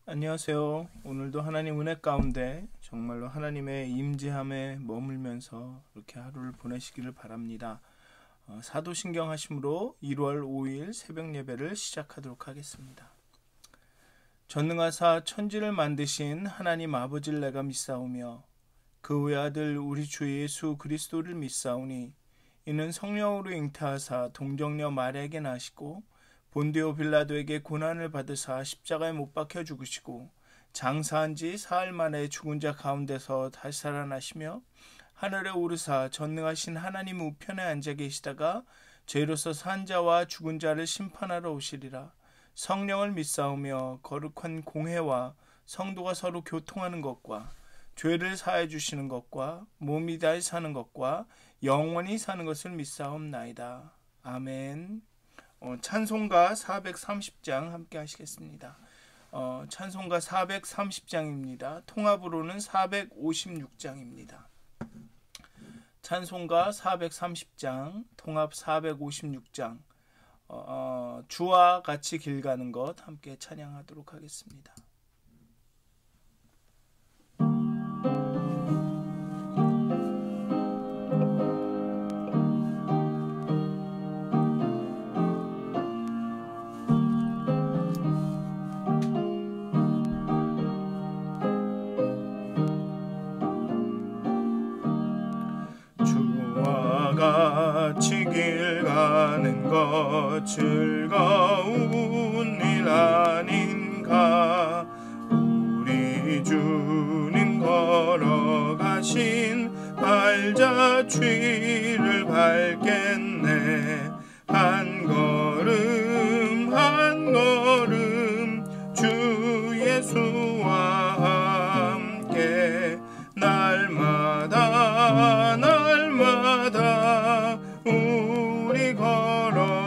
안녕하세요. 오늘도 하나님 은혜 가운데 정말로 하나님의 임재함에 머물면서 이렇게 하루를 보내시기를 바랍니다. 사도신경 하심으로 1월 5일 새벽 예배를 시작하도록 하겠습니다. 전능하사 천지를 만드신 하나님 아버지를 내가 믿사오며 그 외아들 우리 주 예수 그리스도를 믿사오니 이는 성령으로 잉태하사 동정녀 마리아에게 나시고 본디오 빌라도에게 고난을 받으사 십자가에 못 박혀 죽으시고 장사한 지 사흘 만에 죽은 자 가운데서 다시 살아나시며 하늘에 오르사 전능하신 하나님 우편에 앉아 계시다가 죄로서 산 자와 죽은 자를 심판하러 오시리라. 성령을 믿사오며 거룩한 공회와 성도가 서로 교통하는 것과 죄를 사해 주시는 것과 몸이 다시 사는 것과 영원히 사는 것을 믿사옵나이다. 아멘. 찬송가 430장 함께 하시겠습니다. 찬송가 430장입니다. 통합으로는 456장입니다. 찬송가 430장, 통합 456장, 주와 같이 길 가는 것 함께 찬양하도록 하겠습니다. 같이 길 가는 것 즐거운 일 아닌가. 우리 주님 걸어가신 발자취를 밟겠네. 한 걸음 한 걸음 주 예수와 함께 날마다 우리 걸어가리.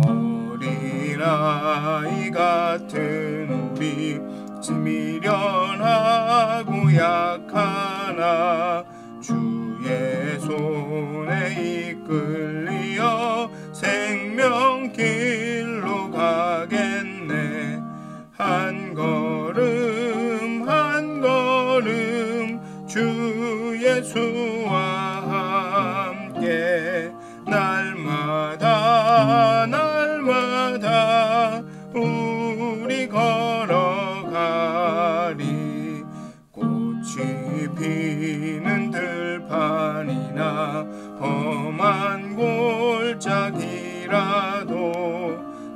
어린아이 같은 우리 미련하고 약하나 주의 손에 이끌리어 생명길로 가겠네. 한 걸음 한 걸음 주 예수와 함께 날마다 우리 걸어가리. 꽃이 피는 들판이나 험한 골짜기라도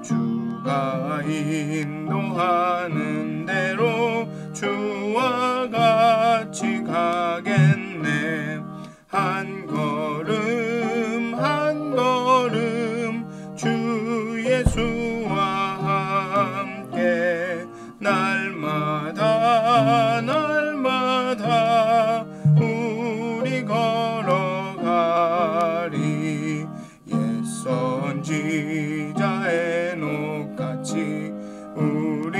주가 인도하는 대로 주와 같이 가겠네. 한 걸음 한 걸음 주 예수와 함께 날마다 우리 걸어가리. 옛 선지자 에녹같이 우리들도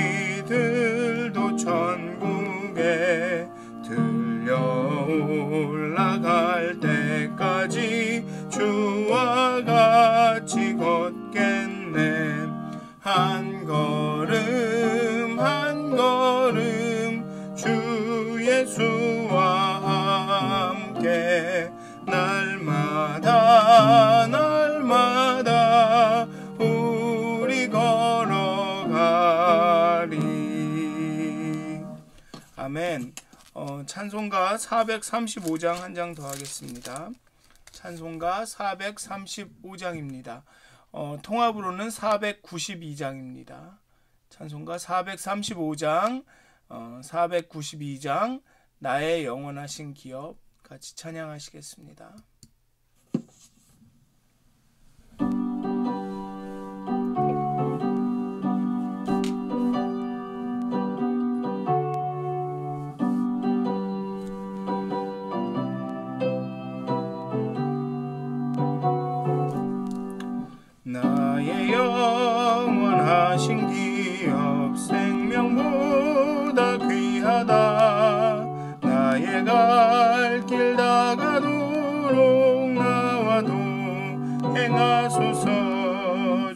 천국에 들려 올라갈 때까지 주와 같이 걷겠네. 한 걸음 한 걸음 주 예수와 함께 날마다 우리 걸어가리. 아멘. 찬송가 435장 한 장 더 하겠습니다. 찬송가 435장입니다. 통합으로는 492장입니다. 찬송가 435장, 492장 나의 영원하신 기업 같이 찬양하시겠습니다. 나의 영원하신 기업 생명보다 귀하다. 나의 갈 길 다가도록 나와도 행하소서.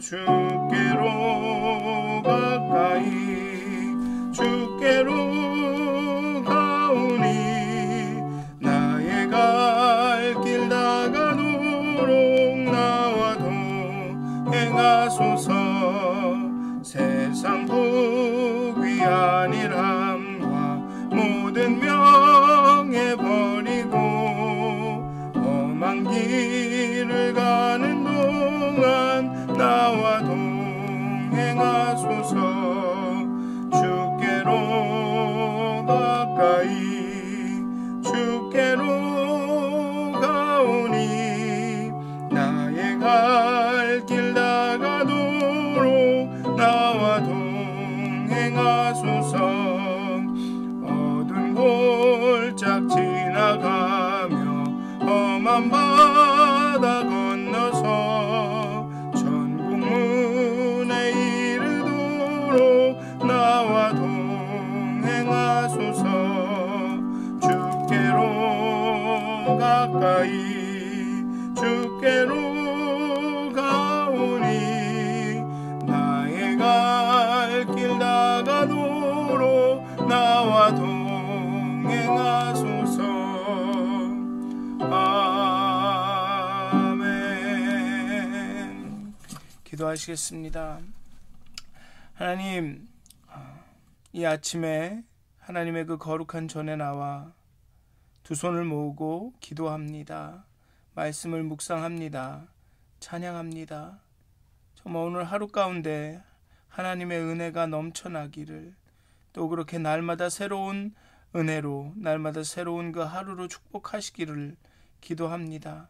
주께로 가까이 주께로 가오니 나의 갈 길 다가도록 나와 동행하소서. 세상 복위 아니함과 모든 명예 버리고 험한 길을 가는 동안 나와 동행하소서. 주께로 가까이 주께로 가오니 나의 갈 길 다가도록 나와 동행하소서. 어두운 골짝 지나가며 험한 바다 건너서 천국 문에 이르도록 나와 동행하소서. 주께로 가까이 주께로 가오니 나의 갈 길 다가도록 나와 동행하소서. 아멘. 기도하시겠습니다. 하나님, 이 아침에 하나님의 그 거룩한 전에 나와 두 손을 모으고 기도합니다. 말씀을 묵상합니다. 찬양합니다. 정말 오늘 하루 가운데 하나님의 은혜가 넘쳐나기를, 또 그렇게 날마다 새로운 은혜로 날마다 새로운 그 하루로 축복하시기를 기도합니다.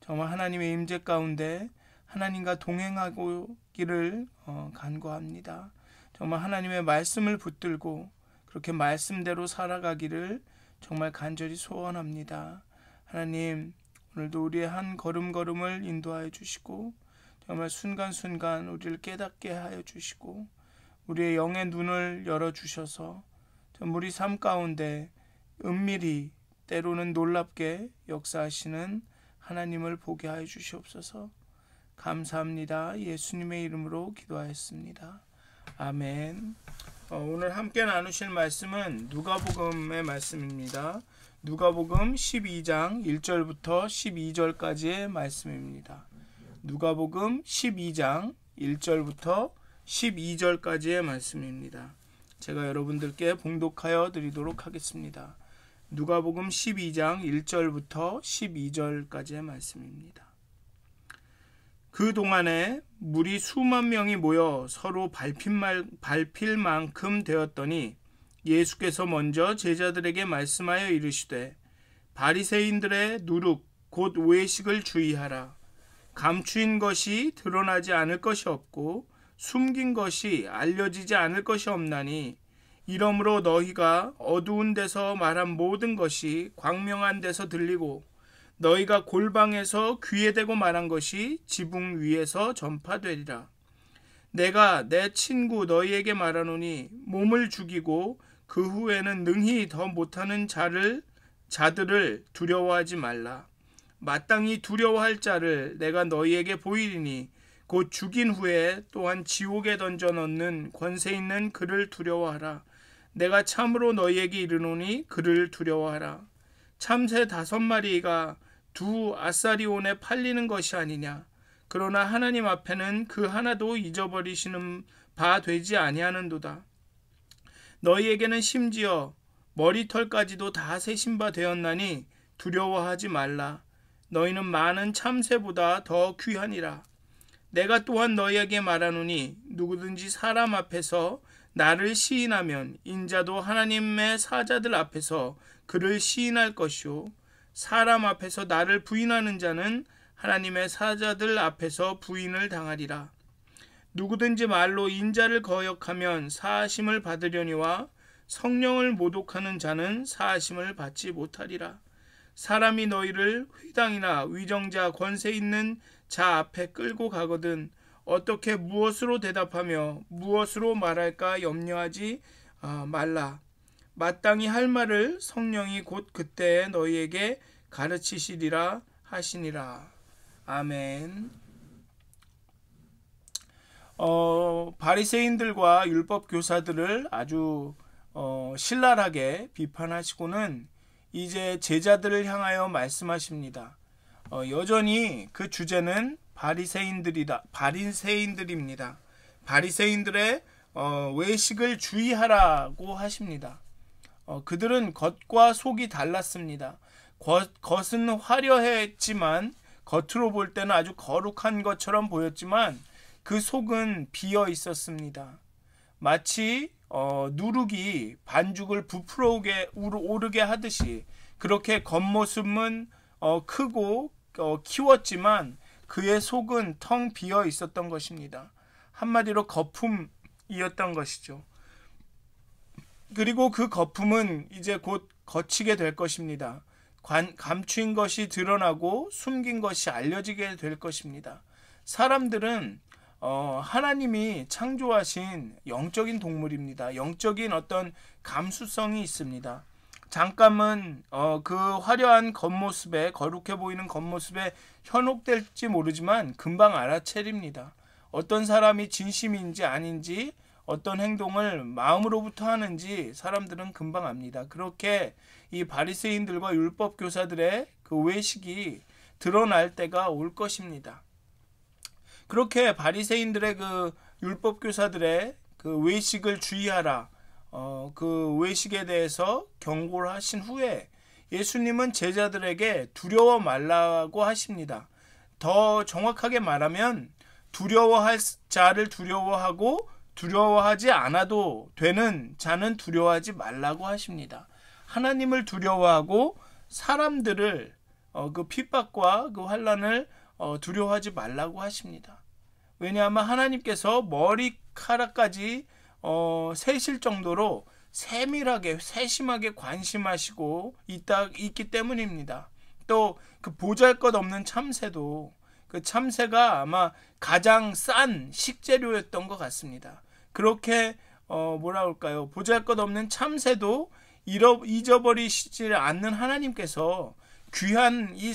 정말 하나님의 임재 가운데 하나님과 동행하기를 간구합니다. 정말 하나님의 말씀을 붙들고 그렇게 말씀대로 살아가기를 정말 간절히 소원합니다. 하나님, 오늘도 우리의 한 걸음걸음을 인도하여 주시고 정말 순간순간 우리를 깨닫게 하여 주시고 우리의 영의 눈을 열어주셔서 우리 삶 가운데 은밀히 때로는 놀랍게 역사하시는 하나님을 보게 하여 주시옵소서. 감사합니다. 예수님의 이름으로 기도하였습니다. 아멘. 오늘 함께 나누실 말씀은 누가복음의 말씀입니다. 누가복음 12장 1절부터 12절까지의 말씀입니다. 누가복음 12장 1절부터 12절까지의 말씀입니다. 제가 여러분들께 봉독하여 드리도록 하겠습니다. 누가복음 12장 1절부터 12절까지의 말씀입니다. 그 동안에 물이 수만 명이 모여 서로 밟힐 만큼 되었더니 예수께서 먼저 제자들에게 말씀하여 이르시되 바리새인들의 누룩 곧 오해식을 주의하라. 감추인 것이 드러나지 않을 것이 없고 숨긴 것이 알려지지 않을 것이 없나니 이러므로 너희가 어두운 데서 말한 모든 것이 광명한 데서 들리고 너희가 골방에서 귀에 대고 말한 것이 지붕 위에서 전파되리라. 내가 내 친구 너희에게 말하노니 몸을 죽이고 그 후에는 능히 더 못하는 자들을 두려워하지 말라. 마땅히 두려워할 자를 내가 너희에게 보이리니 곧 죽인 후에 또한 지옥에 던져 넣는 권세 있는 그를 두려워하라. 내가 참으로 너희에게 이르노니 그를 두려워하라. 참새 5마리가 2 아사리온에 팔리는 것이 아니냐. 그러나 하나님 앞에는 그 하나도 잊어버리시는 바 되지 아니하는도다. 너희에게는 심지어 머리털까지도 다 세신 바 되었나니 두려워하지 말라. 너희는 많은 참새보다 더 귀하니라. 내가 또한 너희에게 말하노니 누구든지 사람 앞에서 나를 시인하면 인자도 하나님의 사자들 앞에서 그를 시인할 것이요 사람 앞에서 나를 부인하는 자는 하나님의 사자들 앞에서 부인을 당하리라. 누구든지 말로 인자를 거역하면 사하심을 받으려니와 성령을 모독하는 자는 사하심을 받지 못하리라. 사람이 너희를 회당이나 위정자 권세 있는 자 앞에 끌고 가거든 어떻게 무엇으로 대답하며 무엇으로 말할까 염려하지 말라. 마땅히 할 말을 성령이 곧 그때에 너희에게 가르치시리라 하시니라. 아멘. 바리새인들과 율법 교사들을 아주 신랄하게 비판하시고는 이제 제자들을 향하여 말씀하십니다. 여전히 그 주제는 바리새인들입니다. 바리새인들의 외식을 주의하라고 하십니다. 그들은 겉과 속이 달랐습니다. 겉은 화려했지만 겉으로 볼 때는 아주 거룩한 것처럼 보였지만 그 속은 비어 있었습니다. 마치 누룩이 반죽을 부풀어 오르게 하듯이 그렇게 겉모습은 크고 키웠지만 그의 속은 텅 비어 있었던 것입니다. 한마디로 거품이었던 것이죠. 그리고 그 거품은 이제 곧 거치게 될 것입니다. 감추인 것이 드러나고 숨긴 것이 알려지게 될 것입니다. 사람들은 하나님이 창조하신 영적인 동물입니다. 영적인 어떤 감수성이 있습니다. 잠깐은 그 화려한 겉모습에, 거룩해 보이는 겉모습에 현혹될지 모르지만 금방 알아차립니다. 어떤 사람이 진심인지 아닌지, 어떤 행동을 마음으로부터 하는지 사람들은 금방 압니다. 그렇게 이 바리새인들과 율법 교사들의 그 외식이 드러날 때가 올 것입니다. 그렇게 바리새인들의 그 율법 교사들의 그 외식을 주의하라, 그 외식에 대해서 경고를 하신 후에 예수님은 제자들에게 두려워 말라고 하십니다. 더 정확하게 말하면 두려워할 자를 두려워하고 두려워하지 않아도 되는 자는 두려워하지 말라고 하십니다. 하나님을 두려워하고 사람들을 그 핍박과 그 환난을 두려워하지 말라고 하십니다. 왜냐하면 하나님께서 머리카락까지 세실 정도로 세밀하게 세심하게 관심하시고 있기 때문입니다. 또 그 보잘것없는 참새도 그 참새가 아마 가장 싼 식재료였던 것 같습니다. 그렇게 뭐라 할까요? 보잘것없는 참새도 잊어버리시지 않는 하나님께서 귀한 이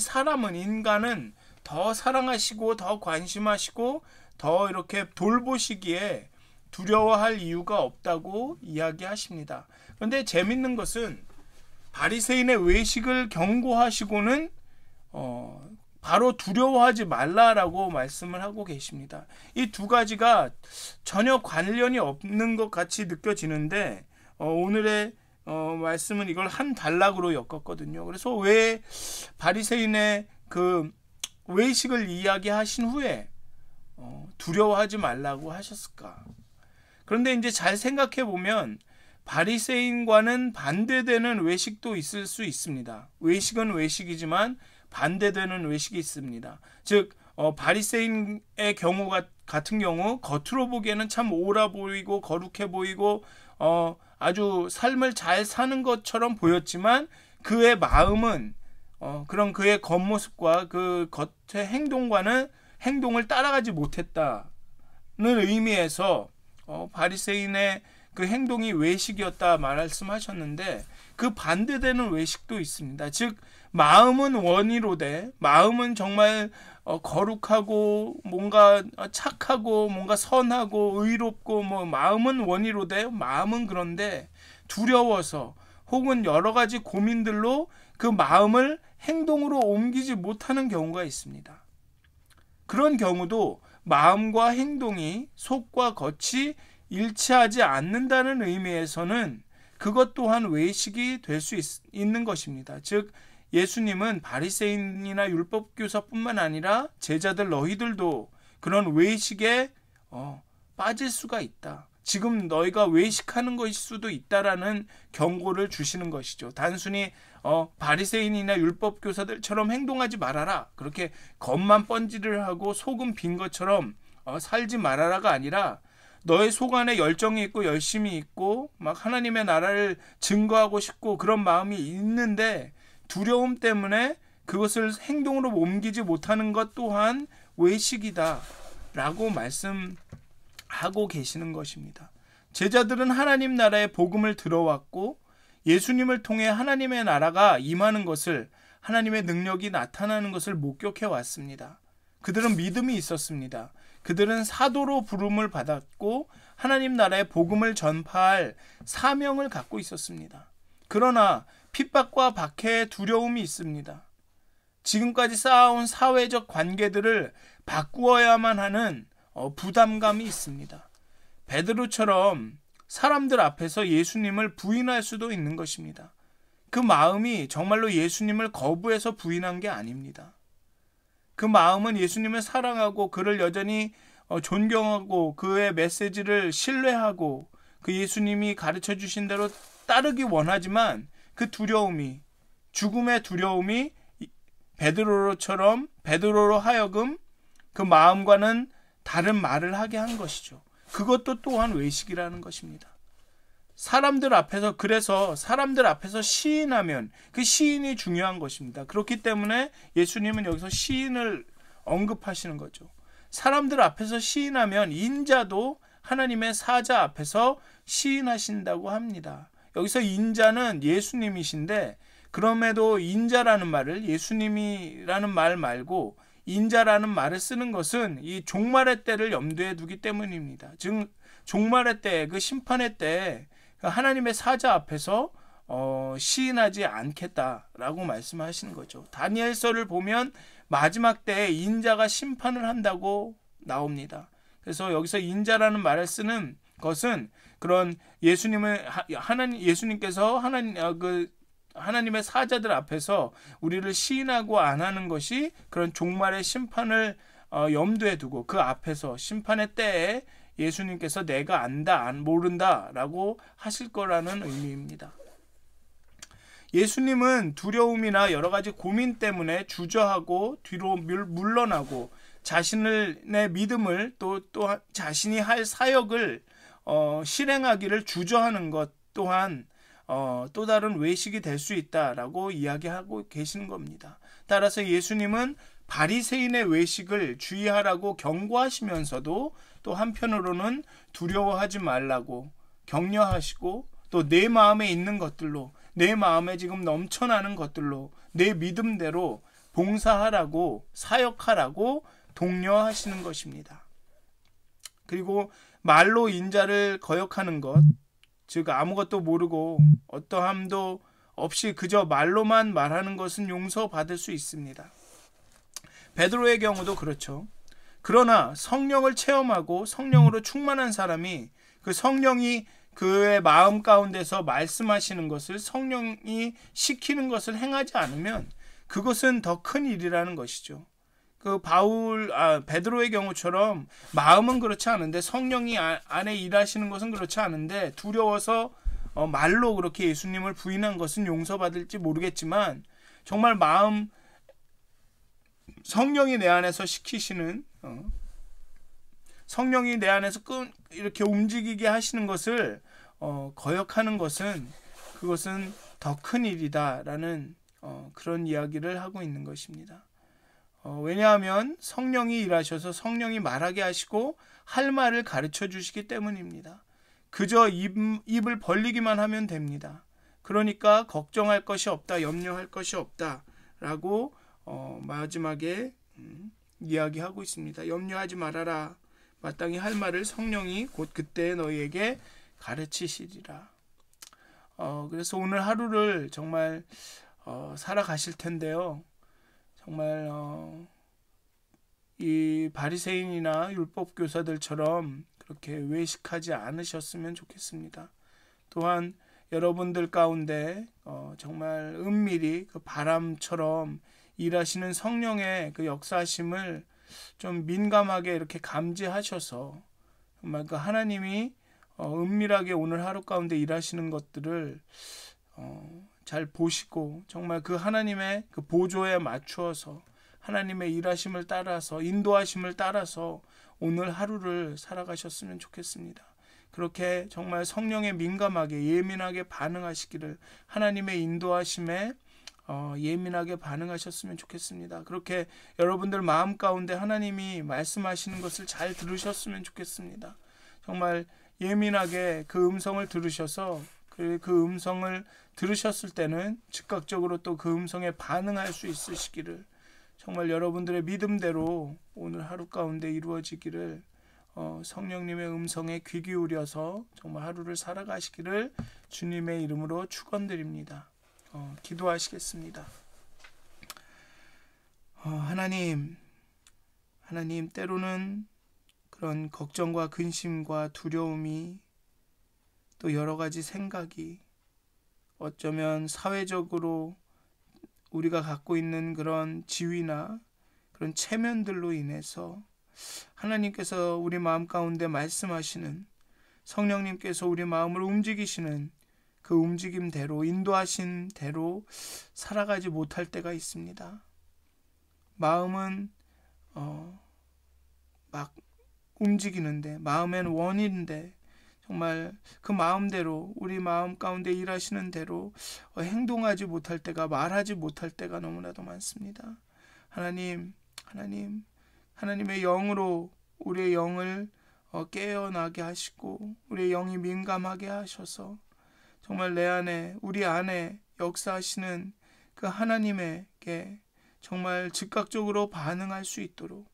인간은 더 사랑하시고 더 관심하시고 더 이렇게 돌보시기에 두려워할 이유가 없다고 이야기하십니다. 그런데 재밌는 것은 바리새인의 외식을 경고하시고는 바로 두려워하지 말라라고 말씀을 하고 계십니다. 이 두 가지가 전혀 관련이 없는 것 같이 느껴지는데 오늘의 말씀은 이걸 한 단락으로 엮었거든요. 그래서 왜 바리새인의 그 외식을 이야기하신 후에 두려워하지 말라고 하셨을까? 그런데 이제 잘 생각해 보면 바리새인과는 반대되는 외식도 있을 수 있습니다. 외식은 외식이지만 반대되는 외식이 있습니다. 즉 바리새인의 경우 같은 경우 겉으로 보기에는 참 옳아 보이고 거룩해 보이고 아주 삶을 잘 사는 것처럼 보였지만 그의 마음은 그런 그의 겉모습과 그 겉의 행동을 따라가지 못했다는 의미에서 바리새인의 그 행동이 외식이었다 말씀하셨는데 그 반대되는 외식도 있습니다. 즉 마음은 원의로되 마음은 정말 거룩하고 뭔가 착하고 뭔가 선하고 의롭고 마음은 원의로되 마음은 그런데 두려워서 혹은 여러 가지 고민들로 그 마음을 행동으로 옮기지 못하는 경우가 있습니다. 그런 경우도 마음과 행동이 속과 겉이 일치하지 않는다는 의미에서는 그것 또한 외식이 될 수 있는 것입니다. 즉 예수님은 바리새인이나 율법교사뿐만 아니라 제자들 너희들도 그런 외식에 빠질 수가 있다. 지금 너희가 외식하는 것일 수도 있다라는 경고를 주시는 것이죠. 단순히 바리새인이나 율법교사들처럼 행동하지 말아라. 그렇게 겉만 번지를 하고 속은 빈 것처럼 살지 말아라가 아니라 너의 속 안에 열정이 있고 열심이 있고 막 하나님의 나라를 증거하고 싶고 그런 마음이 있는데 두려움 때문에 그것을 행동으로 옮기지 못하는 것 또한 외식이다 라고 말씀하고 계시는 것입니다. 제자들은 하나님 나라의 복음을 들어왔고 예수님을 통해 하나님의 나라가 임하는 것을 하나님의 능력이 나타나는 것을 목격해 왔습니다. 그들은 믿음이 있었습니다. 그들은 사도로 부름을 받았고 하나님 나라의 복음을 전파할 사명을 갖고 있었습니다. 그러나 핍박과 박해의 두려움이 있습니다. 지금까지 쌓아온 사회적 관계들을 바꾸어야만 하는 부담감이 있습니다. 베드로처럼 사람들 앞에서 예수님을 부인할 수도 있는 것입니다. 그 마음이 정말로 예수님을 거부해서 부인한 게 아닙니다. 그 마음은 예수님을 사랑하고 그를 여전히 존경하고 그의 메시지를 신뢰하고 그 예수님이 가르쳐 주신 대로 따르기 원하지만 그 두려움이, 죽음의 두려움이 베드로로 하여금 그 마음과는 다른 말을 하게 한 것이죠. 그것도 또한 외식이라는 것입니다. 그래서 사람들 앞에서 시인하면 그 시인이 중요한 것입니다. 그렇기 때문에 예수님은 여기서 시인을 언급하시는 거죠. 사람들 앞에서 시인하면 인자도 하나님의 사자 앞에서 시인하신다고 합니다. 여기서 인자는 예수님이신데, 그럼에도 인자라는 말을 예수님이라는 말 말고 인자라는 말을 쓰는 것은 이 종말의 때를 염두에 두기 때문입니다. 즉 종말의 때, 그 심판의 때 하나님의 사자 앞에서 시인하지 않겠다라고 말씀하시는 거죠. 다니엘서를 보면 마지막 때에 인자가 심판을 한다고 나옵니다. 그래서 여기서 인자라는 말을 쓰는 것은 그런 예수님께서 하나님의 사자들 앞에서 우리를 시인하고 안 하는 것이 그런 종말의 심판을 염두에 두고 그 앞에서 심판의 때에 예수님께서 내가 안다, 모른다 라고 하실 거라는 의미입니다. 예수님은 두려움이나 여러 가지 고민 때문에 주저하고 뒤로 물러나고 자신의 믿음을 또 자신이 할 사역을 실행하기를 주저하는 것 또한 또 다른 외식이 될 수 있다라고 이야기하고 계시는 겁니다. 따라서 예수님은 바리새인의 외식을 주의하라고 경고하시면서도 또 한편으로는 두려워하지 말라고 격려하시고 또 내 마음에 있는 것들로, 내 마음에 지금 넘쳐나는 것들로 내 믿음대로 봉사하라고, 사역하라고 독려하시는 것입니다. 그리고 말로 인자를 거역하는 것, 즉 아무것도 모르고 어떠함도 없이 그저 말로만 말하는 것은 용서받을 수 있습니다. 베드로의 경우도 그렇죠. 그러나 성령을 체험하고 성령으로 충만한 사람이 그 성령이 그의 마음 가운데서 말씀하시는 것을, 성령이 시키는 것을 행하지 않으면 그것은 더 큰 일이라는 것이죠. 베드로의 경우처럼 마음은 그렇지 않은데 성령이 안에 일하시는 것은 그렇지 않은데 두려워서 말로 그렇게 예수님을 부인한 것은 용서받을지 모르겠지만, 정말 성령이 내 안에서 시키시는, 성령이 내 안에서 이렇게 움직이게 하시는 것을 거역하는 것은, 그것은 더 큰 일이다라는 그런 이야기를 하고 있는 것입니다. 왜냐하면 성령이 일하셔서 성령이 말하게 하시고 할 말을 가르쳐 주시기 때문입니다. 그저 입을 벌리기만 하면 됩니다. 그러니까 걱정할 것이 없다, 염려할 것이 없다라고 마지막에 이야기하고 있습니다. 염려하지 말아라. 마땅히 할 말을 성령이 곧 그때 너희에게 가르치시리라. 그래서 오늘 하루를 정말 살아가실 텐데요. 정말 이 바리새인이나 율법 교사들처럼 그렇게 외식하지 않으셨으면 좋겠습니다. 또한 여러분들 가운데 정말 은밀히 그 바람처럼 일하시는 성령의 그 역사하심을 좀 민감하게 이렇게 감지하셔서 정말 그 하나님이 은밀하게 오늘 하루 가운데 일하시는 것들을 잘 보시고 정말 그 하나님의 그 보조에 맞추어서 하나님의 일하심을 따라서, 인도하심을 따라서 오늘 하루를 살아가셨으면 좋겠습니다. 그렇게 정말 성령에 민감하게 예민하게 반응하시기를, 하나님의 인도하심에 예민하게 반응하셨으면 좋겠습니다. 그렇게 여러분들 마음 가운데 하나님이 말씀하시는 것을 잘 들으셨으면 좋겠습니다. 정말 예민하게 그 음성을 들으셔서 그 음성을 들으셨을 때는 즉각적으로 또 그 음성에 반응할 수 있으시기를 정말 여러분들의 믿음대로 오늘 하루 가운데 이루어지기를 성령님의 음성에 귀 기울여서 정말 하루를 살아가시기를 주님의 이름으로 축원드립니다. 기도하시겠습니다. 하나님 때로는 그런 걱정과 근심과 두려움이 또 여러 가지 생각이 어쩌면 사회적으로 우리가 갖고 있는 그런 지위나 그런 체면들로 인해서 하나님께서 우리 마음 가운데 말씀하시는, 성령님께서 우리 마음을 움직이시는 그 움직임대로, 인도하신 대로 살아가지 못할 때가 있습니다. 마음은 막 움직이는데, 마음엔 원인데 정말 그 마음대로, 우리 마음 가운데 일하시는 대로 행동하지 못할 때가, 말하지 못할 때가 너무나도 많습니다. 하나님의 영으로 우리의 영을 깨어나게 하시고 우리의 영이 민감하게 하셔서 정말 내 안에, 우리 안에 역사하시는 그 하나님에게 정말 즉각적으로 반응할 수 있도록,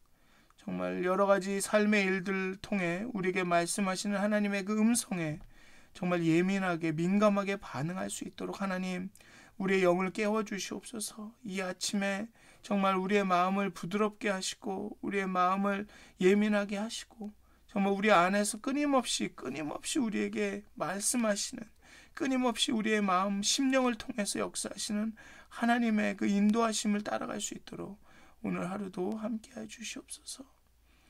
정말 여러 가지 삶의 일들을 통해 우리에게 말씀하시는 하나님의 그 음성에 정말 예민하게, 민감하게 반응할 수 있도록 하나님, 우리의 영을 깨워주시옵소서. 이 아침에 정말 우리의 마음을 부드럽게 하시고 우리의 마음을 예민하게 하시고 정말 우리 안에서 끊임없이 우리에게 말씀하시는, 끊임없이 우리의 마음, 심령을 통해서 역사하시는 하나님의 그 인도하심을 따라갈 수 있도록 오늘 하루도 함께해 주시옵소서.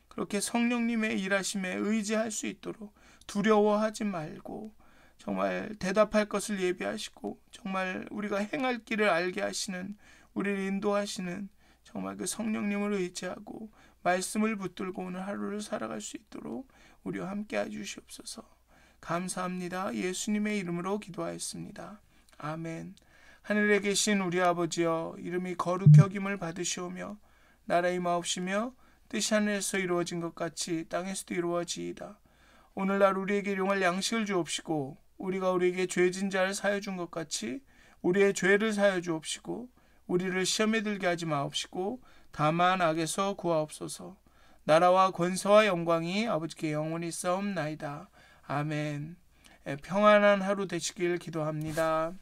그렇게 성령님의 일하심에 의지할 수 있도록 두려워하지 말고 정말 대답할 것을 예비하시고 정말 우리가 행할 길을 알게 하시는, 우리를 인도하시는 정말 그 성령님을 의지하고 말씀을 붙들고 오늘 하루를 살아갈 수 있도록 우리와 함께해 주시옵소서. 감사합니다. 예수님의 이름으로 기도하였습니다. 아멘. 하늘에 계신 우리 아버지여, 이름이 거룩히 여김을 받으시오며 나라의 마옵시며 뜻이 하늘에서 이루어진 것 같이 땅에서도 이루어지이다. 오늘날 우리에게 일용할 양식을 주옵시고 우리가 우리에게 죄진 자를 사하여 준 것 같이 우리의 죄를 사하여 주옵시고 우리를 시험에 들게 하지 마옵시고 다만 악에서 구하옵소서. 나라와 권세와 영광이 아버지께 영원히 싸움나이다. 아멘. 평안한 하루 되시길 기도합니다.